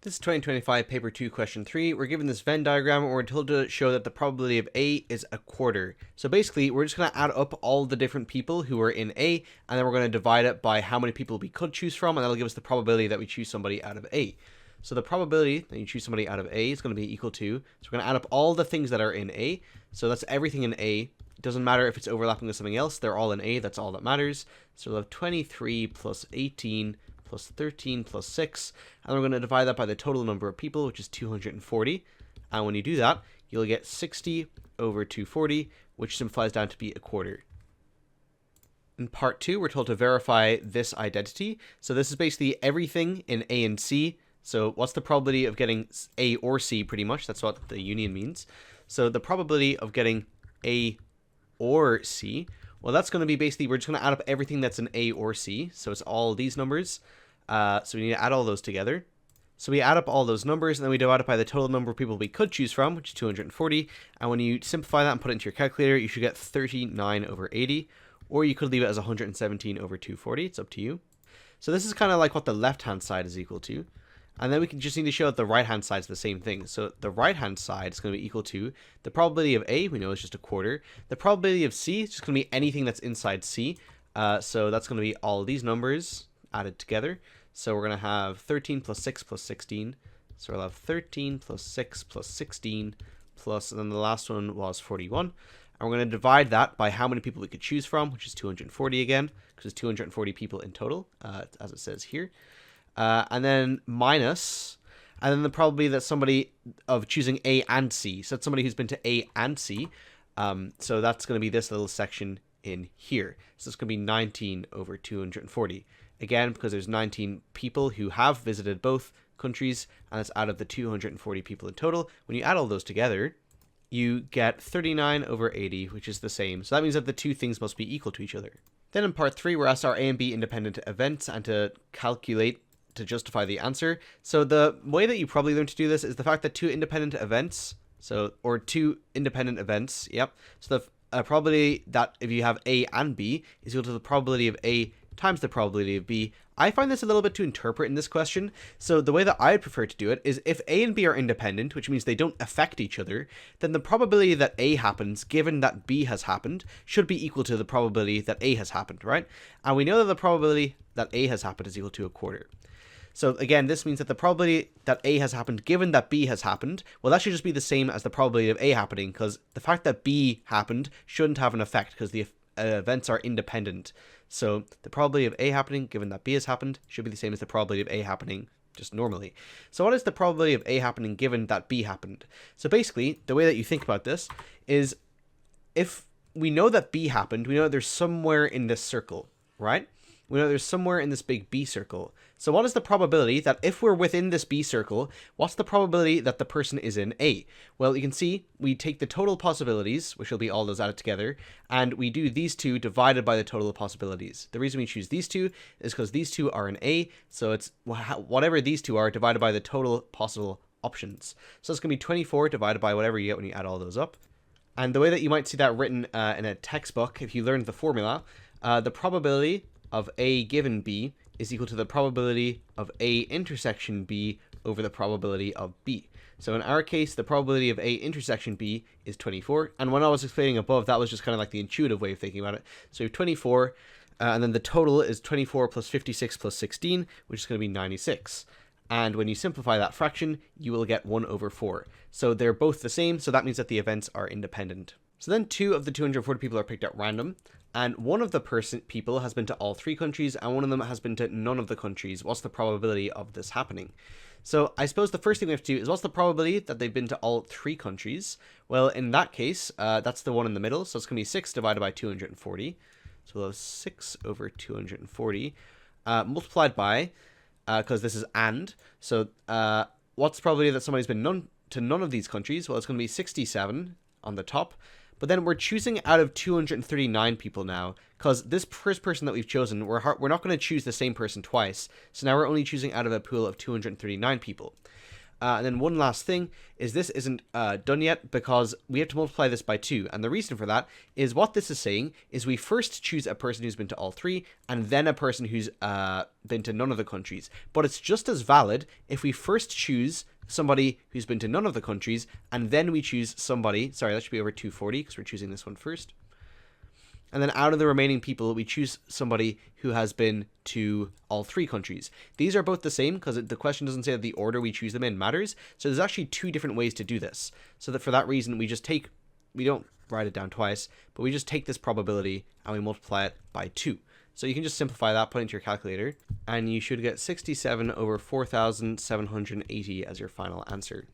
This is 2025 paper 2 question 3. We're given this Venn diagram and we're told to show that the probability of A is a quarter. So basically we're just going to add up all the different people who are in A, and then we're going to divide it by how many people we could choose from, and that'll give us the probability that we choose somebody out of A. So the probability that you choose somebody out of A is going to be equal to, so we're going to add up all the things that are in A. So that's everything in A. It doesn't matter if it's overlapping with something else, they're all in A, that's all that matters. So we'll have 23 plus 18 plus 13 plus 6, and we're going to divide that by the total number of people, which is 240. And when you do that, you'll get 60 over 240, which simplifies down to be a quarter. In part 2, we're told to verify this identity. So this is basically everything in A and C. So what's the probability of getting A or C, pretty much? That's what the union means. So the probability of getting A or C, well, that's going to be basically, we're just going to add up everything that's in A or C. So it's all these numbers. So we need to add all those together. So we add up all those numbers, and then we divide it by the total number of people we could choose from, which is 240. And when you simplify that and put it into your calculator, you should get 39 over 80. Or you could leave it as 117 over 240. It's up to you. So this is kind of like what the left-hand side is equal to. And then we can just need to show that the right-hand side is the same thing. So the right-hand side is going to be equal to the probability of A, we know it's just a quarter. The probability of C is just going to be anything that's inside C. So that's going to be all these numbers added together. So we're going to have 13 plus 6 plus 16. So we'll have 13 plus 6 plus 16 plus, and then the last one was 41. And we're going to divide that by how many people we could choose from, which is 240 again, because it's 240 people in total, as it says here. And then minus, and then the probability that somebody of choosing A and C. So that's somebody who's been to A and C. So that's going to be this little section in here. So it's going to be 19 over 240. Again, because there's 19 people who have visited both countries, and it's out of the 240 people in total. When you add all those together, you get 39 over 80, which is the same. So that means that the two things must be equal to each other. Then in part 3, we're asked our A and B independent events and to calculate to justify the answer. So the way that you probably learn to do this is the fact that two independent events, so the probability that if you have A and B is equal to the probability of A times the probability of B. I find this a little bit to interpret in this question. So the way that I'd prefer to do it is if A and B are independent, which means they don't affect each other, then the probability that A happens given that B has happened should be equal to the probability that A has happened, right? And we know that the probability that A has happened is equal to a quarter. So again, this means that the probability that A has happened given that B has happened, well, that should just be the same as the probability of A happening, because the fact that B happened shouldn't have an effect because the events are independent. So the probability of A happening given that B has happened should be the same as the probability of A happening just normally. So what is the probability of A happening given that B happened? So basically, the way that you think about this is if we know that B happened, we know there's somewhere in this circle, right? We know there's somewhere in this big B circle. So what is the probability that if we're within this B circle, what's the probability that the person is in A? Well, you can see we take the total possibilities, which will be all those added together, and we do these two divided by the total possibilities. The reason we choose these two is because these two are in A, so it's whatever these two are divided by the total possible options. So it's going to be 24 divided by whatever you get when you add all those up. And the way that you might see that written in a textbook, if you learned the formula, the probability of A given B is equal to the probability of A intersection B over the probability of B. So in our case, the probability of A intersection B is 24. And when I was explaining above, that was just kind of like the intuitive way of thinking about it. So 24, and then the total is 24 plus 56 plus 16, which is going to be 96. And when you simplify that fraction, you will get 1 over 4. So they're both the same, so that means that the events are independent. So then 2 of the 240 people are picked at random, and one of the people has been to all 3 countries, and one of them has been to none of the countries. What's the probability of this happening? So I suppose the first thing we have to do is what's the probability that they've been to all 3 countries? Well, in that case, that's the one in the middle, so it's going to be 6 divided by 240. So we'll have 6 over 240 multiplied by, because this is and, so what's the probability that somebody's been to none of these countries? Well, it's going to be 67 on the top. But then we're choosing out of 239 people now, because this first person that we've chosen, we're not going to choose the same person twice. So now we're only choosing out of a pool of 239 people. And then one last thing is this isn't done yet because we have to multiply this by 2. And the reason for that is what this is saying is we first choose a person who's been to all 3 and then a person who's been to none of the countries. But it's just as valid if we first choose somebody who's been to none of the countries and then we choose somebody, sorry, that should be over 240 because we're choosing this one first. And then out of the remaining people, we choose somebody who has been to all 3 countries. These are both the same because the question doesn't say that the order we choose them in matters. So there's actually 2 different ways to do this. So that for that reason, we don't write it down twice, but we just take this probability and we multiply it by 2. So you can just simplify that, put it into your calculator, and you should get 67 over 4,780 as your final answer.